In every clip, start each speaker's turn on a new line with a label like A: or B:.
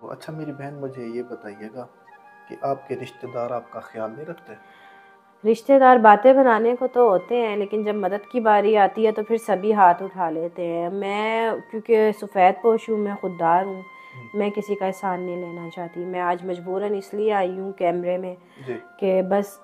A: तो अच्छा मेरी बहन मुझे ये बताइएगा कि आपके रिश्तेदार आपका ख्याल नहीं रखते?
B: रिश्तेदार बातें बनाने को तो होते हैं, लेकिन जब मदद की बारी आती है तो फिर सभी हाथ उठा लेते हैं। मैं क्योंकि सफ़ेद पोश हूँ, मैं खुददार हूँ,
A: हम्म,
B: मैं किसी का एहसान नहीं लेना चाहती। मैं आज मजबूरन इसलिए आई हूँ कैमरे में
A: जी।
B: कि बस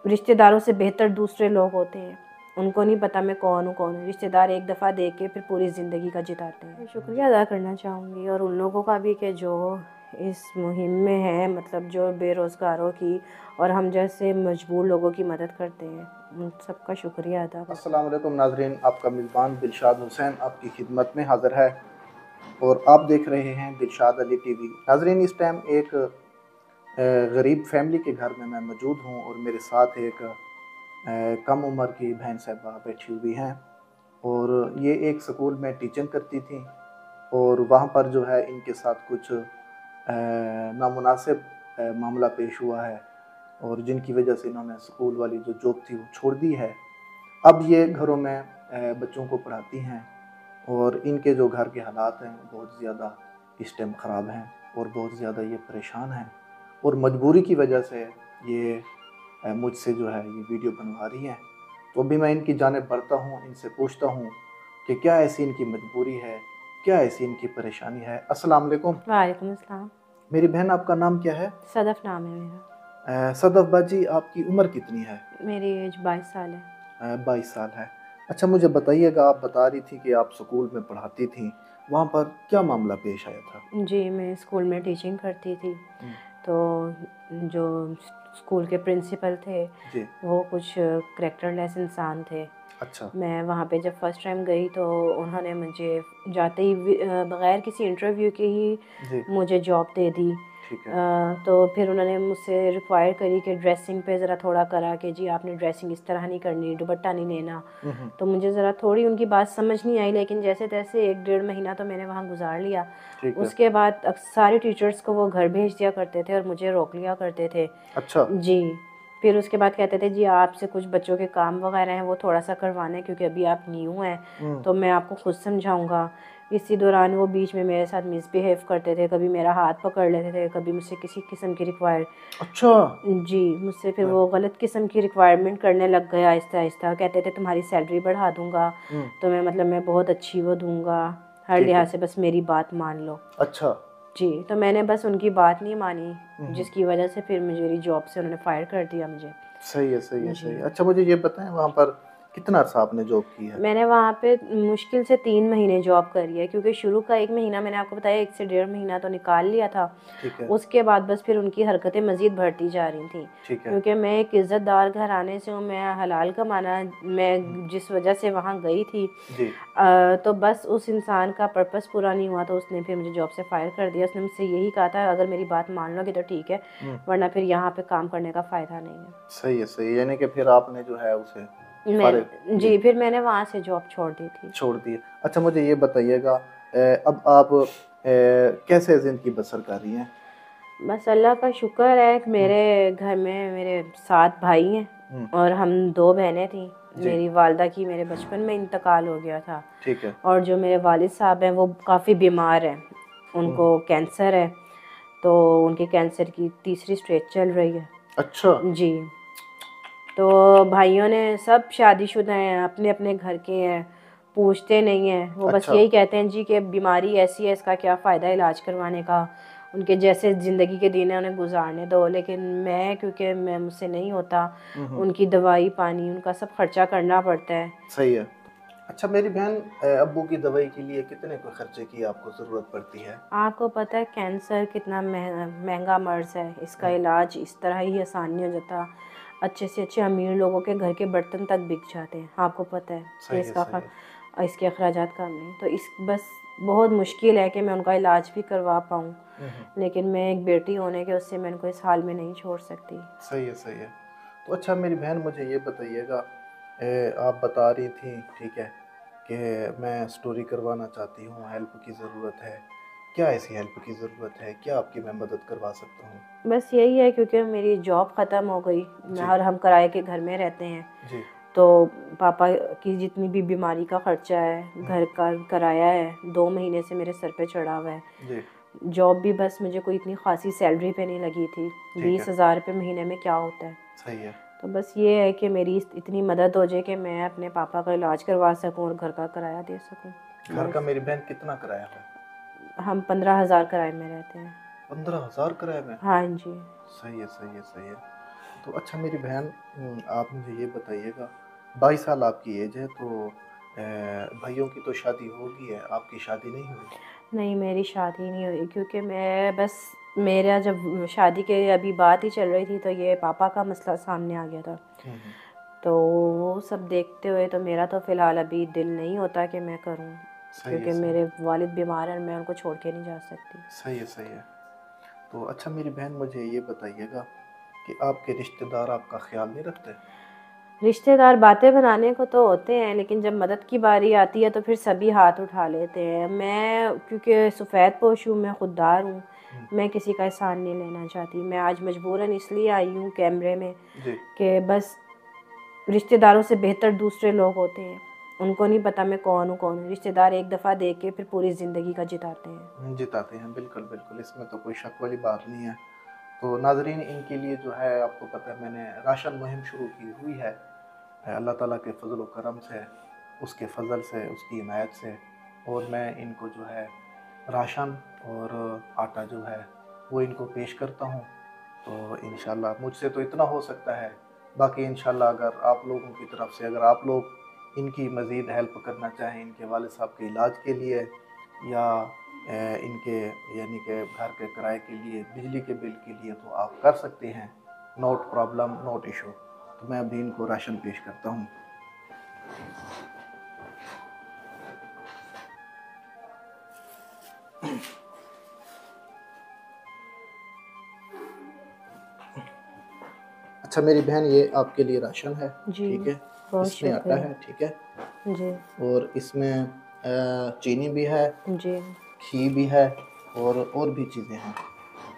B: रिश्तेदारों से बेहतर दूसरे लोग होते हैं। उनको नहीं पता मैं कौन हूँ। रिश्तेदार एक दफ़ा देख के फिर पूरी ज़िंदगी का जिताते हैं। मैं
A: जी।
B: शुक्रिया अदा करना चाहूँगी और उन लोगों का भी कि जो इस मुहिम में है, मतलब जो बेरोज़गारों की और हम जैसे मजबूर लोगों की मदद करते हैं, उन सबका शुक्रिया अदा करती
A: अस्सलाम वालेकुम नाजरीन, आपका मेज़बान दिलशाद हुसैन आपकी खिदमत में हाज़िर है और आप देख रहे हैं दिलशाद अली टीवी। नाजरीन, इस टाइम एक गरीब फैमिली के घर में मैं मौजूद हूँ और मेरे साथ एक कम उम्र की बहन साहिबा बैठी हुई हैं और ये एक स्कूल में टीचिंग करती थी और वहाँ पर जो है इनके साथ कुछ नामुनासिब मामला पेश हुआ है और जिनकी वजह से इन्होंने स्कूल वाली जो जॉब थी वो छोड़ दी है। अब ये घरों में बच्चों को पढ़ाती हैं और इनके जो घर के हालात हैं बहुत ज़्यादा इस टाइम ख़राब हैं और बहुत ज़्यादा ये परेशान हैं और मजबूरी की वजह से ये मुझसे जो है ये वीडियो बनवा रही हैं। तो अभी मैं इनकी जानिब बढ़ता हूँ, इनसे पूछता हूँ कि क्या ऐसी इनकी मजबूरी है, क्या ऐसी इनकी परेशानी है। अस्सलाम वालेकुम।
B: हूँ। वालेकुम अस्सलाम।
A: मेरी बहन, आपका नाम क्या है?
B: सदफ नाम है मेरा।
A: सदफ बाजी, आपकी उम्र कितनी है?
B: मेरी एज 22 साल है।
A: 22 साल है। अच्छा मुझे बताइएगा, आप बता रही थी कि आप स्कूल में पढ़ाती थी, वहाँ पर क्या मामला पेश आया था?
B: जी, मैं स्कूल में टीचिंग करती थी।
A: हम्म,
B: तो जो स्कूल के प्रिंसिपल थे
A: जी।
B: वो कुछ करैक्टरलेस इंसान थे।
A: अच्छा।
B: मैं वहाँ पे जब फर्स्ट टाइम गई तो उन्होंने मुझे जाते ही बग़ैर किसी इंटरव्यू के ही
A: जी।
B: मुझे जॉब दे दी।
A: ठीक है।
B: तो फिर उन्होंने मुझसे रिक्वायर करी कि ड्रेसिंग पे ज़रा थोड़ा करा कि जी आपने ड्रेसिंग इस तरह नहीं करनी, दुपट्टा नहीं लेना।
A: हम्म।
B: तो मुझे ज़रा थोड़ी उनकी बात समझ नहीं आई, लेकिन जैसे तैसे 1 डेढ़ महीना तो मैंने वहाँ गुजार लिया।
A: ठीक है।
B: उसके बाद सारे टीचर्स को वो घर भेज दिया करते थे और मुझे रोक लिया करते थे।
A: अच्छा।
B: जी। फिर उसके बाद कहते थे जी आपसे कुछ बच्चों के काम वगैरह हैं वो थोड़ा सा करवाना है क्योंकि अभी आप न्यू हैं,
A: हम्म।
B: तो मैं आपको खुद समझाऊंगा। इसी दौरान वो बीच में मेरे साथ मिसबिहेव करते थे, कभी मेरा हाथ पकड़ लेते थे, कभी मुझसे किसी किस्म की रिक्वायर।
A: अच्छा।
B: जी, मुझसे फिर वो गलत किस्म की रिक्वायरमेंट करने लग गए आहिस्ता आहिस्ता। कहते थे तुम्हारी सैलरी बढ़ा दूंगा,
A: हम्म।
B: तो मैं बहुत अच्छी वो दूंगा, हर
A: ठीक
B: लिहाज
A: है।
B: से बस मेरी बात मान लो।
A: अच्छा।
B: जी, तो मैंने बस उनकी बात नहीं मानी,
A: हम्म।
B: जिसकी वजह से फिर मेरी जॉब से उन्होंने फायर कर दिया मुझे।
A: सही है, सही है,
B: जी।
A: सही है। अच्छा मुझे ये बताएं, वहाँ पर कितना अर्सा आपने जॉब की है?
B: मैंने वहाँ पे मुश्किल से 3 महीने जॉब करी है, क्योंकि शुरू का 1 महीना मैंने आपको बताया, 1 से 1.5 महीना तो निकाल लिया था।
A: ठीक है।
B: उसके बाद बस फिर उनकी हरकतें मज़ीद बढ़ती जा रही थी।
A: ठीक है।
B: क्योंकि मैं एक इज़्ज़तदार घराने से हूँ, मैं हलाल कमाना, मैं जिस वजह से वहाँ गई थी,
A: जी।
B: तो बस उस इंसान का पर्पस पूरा नहीं हुआ, तो उसने फिर मुझे जॉब से फायर कर दिया। उसने मुझसे यही कहा था अगर मेरी बात मान लोगे तो ठीक है, वरना फिर यहाँ पे काम करने का फ़ायदा नहीं है।
A: सही है, सही है। यानी कि फिर आपने जो है उसे फारिग। जी।
B: जी, फिर मैंने वहाँ से जॉब छोड़ दी थी।
A: छोड़ दिए। अच्छा मुझे ये बताइएगा, अब आप कैसे ज़िंदगी बसर कर रही हैं?
B: बस अल्लाह का शुक्र है कि
A: हम्म।
B: मेरे घर में मेरे 7 भाई हैं
A: हम्म।
B: और हम 2 बहनें थी।
A: जी।
B: मेरी वालदा की मेरे बचपन में इंतकाल हो गया था,
A: ठीक है।
B: और जो मेरे वालिद साहब हैं वो काफ़ी बीमार हैं,
A: हम्म।
B: उनको कैंसर है। तो उनके कैंसर की तीसरी स्टेज चल रही है।
A: अच्छा।
B: जी। तो भाइयों ने सब शादीशुदा हैं, अपने अपने घर के हैं, पूछते नहीं हैं। वो बस
A: अच्छा।
B: यही कहते हैं जी कि बीमारी ऐसी है, इसका क्या फ़ायदा इलाज करवाने का, उनके जैसे ज़िंदगी के दिन है उन्हें गुजारने दो। लेकिन मैं, क्योंकि मैं मुझसे नहीं होता,
A: हम्म।
B: उनकी दवाई पानी उनका सब खर्चा करना पड़ता है।
A: सही है। अच्छा मेरी बहन, अब्बू की दवाई के लिए कितने को खर्चे की आपको ज़रूरत पड़ती है?
B: आपको पता है कैंसर कितना महंगा मर्ज़ है, इसका
A: हम्म,
B: इलाज इस तरह ही आसान नहीं हो जाता। अच्छे से अच्छे अमीर लोगों के घर के बर्तन तक बिक जाते हैं, आपको पता है कि
A: सही है, सही है।
B: इसके अखराजात कम नहीं। तो इस बस बहुत मुश्किल है कि मैं उनका इलाज भी करवा पाऊँ,
A: हम्म।
B: लेकिन मैं एक बेटी होने के उससे मैं उनको इस हाल में नहीं छोड़ सकती।
A: सही है, सही है। तो अच्छा मेरी बहन मुझे ये बताइएगा, आप बता रही थी, ठीक है, कि मैं स्टोरी करवाना चाहती हूँ, हेल्प की ज़रूरत है। क्या ऐसी हेल्प की ज़रूरत है? क्या आपकी मैं मदद करवा सकता हूँ?
B: बस यही है, क्योंकि मेरी जॉब ख़त्म हो गई, मैं
A: जी।
B: और हम किराए के घर में रहते हैं।
A: जी।
B: तो पापा की जितनी भी बीमारी का खर्चा है,
A: हम्म।
B: घर का किराया है, 2 महीने से मेरे सर पे चढ़ा हुआ है।
A: जी।
B: जॉब भी बस मुझे कोई इतनी खासी सैलरी पे नहीं लगी थी।
A: ठीक है।
B: 20,000 रुपये महीने में क्या होता है।
A: सही है।
B: तो बस ये है कि मेरी इतनी मदद हो जाए कि मैं अपने पापा का इलाज करवा सकूं और घर का किराया दे सकूं।
A: घर का मेरी बहन कितना किराया है?
B: हम 15,000 किराए में रहते हैं।
A: 15,000 किराए में?
B: हाँ जी।
A: सही है, सही है, सही है। तो अच्छा मेरी बहन, आप मुझे ये बताइएगा, 22 साल आपकी एज है, तो भाइयों की तो शादी हो गई है, आपकी शादी नहीं हुई?
B: नहीं, मेरी शादी नहीं हुई क्योंकि मैं बस मेरा जब शादी के अभी बात ही चल रही थी तो ये पापा का मसला सामने आ गया था। तो वो सब देखते हुए तो मेरा तो फ़िलहाल अभी दिल नहीं होता कि मैं करूं,
A: सही है,
B: क्योंकि
A: सही
B: मेरे वालिद बीमार हैं और मैं उनको छोड़ के नहीं जा सकती।
A: सही है, सही है। तो अच्छा मेरी बहन, मुझे ये बताइएगा कि आपके रिश्तेदार आपका ख्याल नहीं रखते?
B: रिश्तेदार बातें बनाने को तो होते हैं, लेकिन जब मदद की बारी आती है तो फिर सभी हाथ उठा लेते हैं। मैं क्योंकि सफ़ेद पोश हूँ, मैं खुददार हूँ, मैं किसी का एहसान नहीं लेना चाहती। मैं आज मजबूरन इसलिए आई हूँ कैमरे में
A: जी।
B: कि बस रिश्तेदारों से बेहतर दूसरे लोग होते हैं, उनको नहीं पता मैं कौन हूँ। रिश्तेदार एक दफ़ा देख के फिर पूरी ज़िंदगी का जिताते हैं।
A: जिताते हैं, बिल्कुल बिल्कुल, इसमें तो कोई शक वाली बात नहीं है। तो नाजरीन, इनके लिए जो है, आपको पता है मैंने राशन मुहिम शुरू की हुई है। अल्लाह ताला के फजल व करम से, उसके फजल से, उसकी हिमायत से, और मैं इनको जो है राशन और आटा जो है वो इनको पेश करता हूँ। तो इंशाल्लाह मुझसे तो इतना हो सकता है, बाकी इंशाल्लाह अगर आप लोगों की तरफ से, अगर आप लोग इनकी मज़ीद हेल्प करना चाहें, इनके वालिद साहब के इलाज के लिए या इनके यानी कि घर के किराए के लिए, बिजली के बिल के लिए, तो आप कर सकते हैं। Note problem, note issue. तो मैं अभी इनको राशन पेश करता हूँ। अच्छा मेरी बहन, ये आपके लिए राशन है।
B: जी,
A: ठीक है,
B: बहुत
A: इसमें आटा
B: शुक्रिया।
A: है, ठीक है,
B: जी
A: और इसमें चीनी भी है,
B: जी।
A: घी भी है, और भी चीज़ें हैं।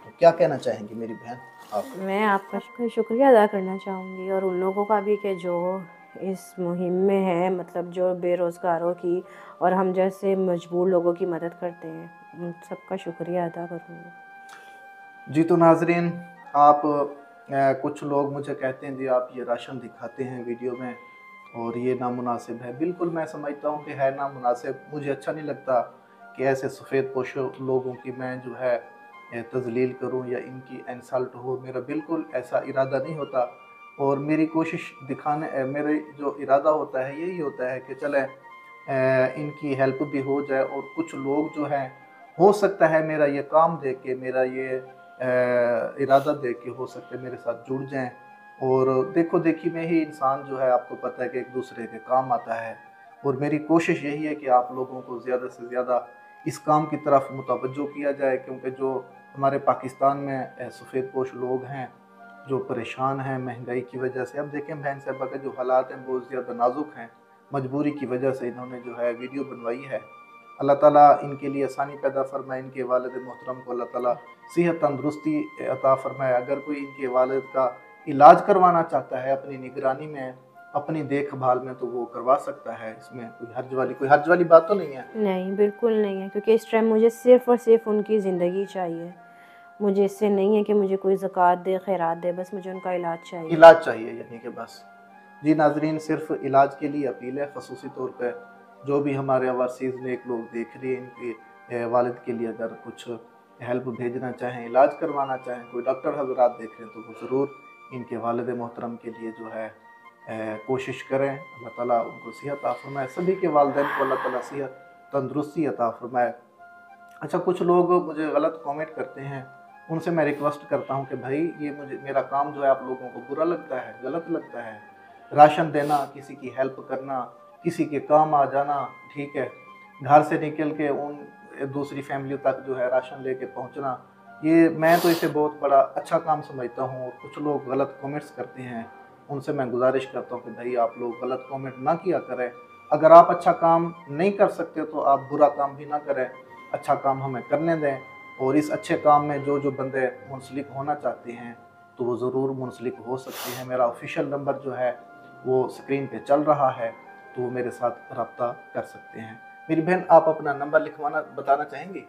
A: तो क्या कहना चाहेंगी मेरी बहन आप?
B: मैं आपका शुक्रिया अदा करना चाहूँगी और उन लोगों का भी कि जो इस मुहिम में है, मतलब जो बेरोज़गारों की और हम जैसे मजबूर लोगों की मदद करते हैं, उन सबका शुक्रिया अदा करूँगी।
A: जी तो नाजरीन, आप कुछ लोग मुझे कहते हैं जी आप ये राशन दिखाते हैं वीडियो में और ये नामुनासिब है। बिल्कुल मैं समझता हूँ कि है नामुनासिब। मुझे अच्छा नहीं लगता कि ऐसे सफ़ेद पोश लोगों की मैं जो है तजलील करूँ या इनकी इंसल्ट हो। मेरा बिल्कुल ऐसा इरादा नहीं होता, और मेरी कोशिश दिखाने मेरे जो इरादा होता है यही होता है कि चलें इनकी हेल्प भी हो जाए, और कुछ लोग जो हैं, हो सकता है मेरा ये काम देख के, मेरा ये इरादा देख के हो सकता है मेरे साथ जुड़ जाएं। और देखो देखी में ही इंसान जो है, आपको पता है कि एक दूसरे के काम आता है। और मेरी कोशिश यही है कि आप लोगों को ज़्यादा से ज़्यादा इस काम की तरफ मुतवज्जो किया जाए, क्योंकि जो हमारे पाकिस्तान में सफ़ेद पोश लोग हैं जो परेशान हैं महंगाई की वजह से। अब देखें बहन साहबा के जो हालात हैं बहुत ज़्यादा नाजुक हैं, मजबूरी की वजह से इन्होंने जो है वीडियो बनवाई है। अल्लाह ताला इनके लिए आसानी पैदा फरमाए, इनके वालिद मोहतरम को अल्लाह ताला सेहत तंदरुस्ती अता फरमाए। अगर कोई इनके वालिद का इलाज करवाना चाहता है अपनी निगरानी में, अपनी देखभाल में, तो वो करवा सकता है। इसमें कोई हर्ज वाली बात तो नहीं है।
B: नहीं, बिल्कुल नहीं है, क्योंकि इस टाइम मुझे सिर्फ़ और सिर्फ उनकी ज़िंदगी चाहिए। मुझे इससे नहीं है कि मुझे कोई ज़कात दे, खैरात दे, बस मुझे उनका इलाज चाहिए।
A: इलाज चाहिए यानी कि बस। जी नाजरीन, सिर्फ इलाज के लिए अपील है। खसूसी तौर पर जो भी हमारे ओवरसीज़ नेक लोग देख रहे हैं, इनके वालिद के लिए अगर कुछ हेल्प भेजना चाहें, इलाज करवाना चाहें, कोई डॉक्टर हजरात देख रहे हैं, तो वो ज़रूर इनके वालिद मोहतरम के लिए जो है कोशिश करें। अल्लाह ताला उनको सेहत अता फरमाए, सभी के वालिदैन को अल्लाह ताला सेहत तंदरुस्ती अता फरमाए। अच्छा कुछ लोग मुझे गलत कमेंट करते हैं, उनसे मैं रिक्वेस्ट करता हूं कि भाई ये मेरा काम जो है आप लोगों को बुरा लगता है, गलत लगता है। राशन देना, किसी की हेल्प करना, किसी के काम आ जाना, ठीक है, घर से निकल के उन दूसरी फैमिली तक जो है राशन लेके पहुंचना, ये मैं तो इसे बहुत बड़ा अच्छा काम समझता हूं। और कुछ लोग गलत कमेंट्स करते हैं, उनसे मैं गुजारिश करता हूं कि भाई आप लोग गलत कमेंट ना किया करें। अगर आप अच्छा काम नहीं कर सकते तो आप बुरा काम भी ना करें, अच्छा काम हमें करने दें। और इस अच्छे काम में जो जो बंदे मुंसलिक होना चाहते हैं तो वो ज़रूर मुंसलिक हो सकते हैं। मेरा ऑफिशियल नंबर जो है वो स्क्रीन पे चल रहा है, तो वो मेरे साथ रब्ता कर सकते हैं। मेरी बहन, आप अपना नंबर लिखवाना बताना चाहेंगी?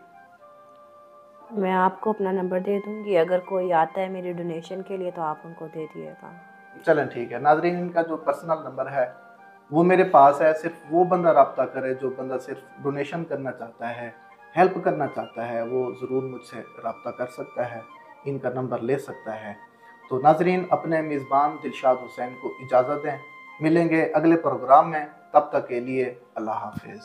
B: मैं आपको अपना नंबर दे दूँगी, अगर कोई आता है मेरी डोनेशन के लिए तो आप उनको दे दिएगा।
A: चलें ठीक है नाजरीन, इनका जो पर्सनल नंबर है वो मेरे पास है। सिर्फ वो बंदा रब्ता करे जो बंदा सिर्फ डोनेशन करना चाहता है, हेल्प करना चाहता है, वो ज़रूर मुझसे रब्ता कर सकता है, इनका नंबर ले सकता है। तो नाजरीन, अपने मेज़बान दिलशाद हुसैन को इजाज़त दें, मिलेंगे अगले प्रोग्राम में, तब तक के लिए अल्लाह हाफिज़।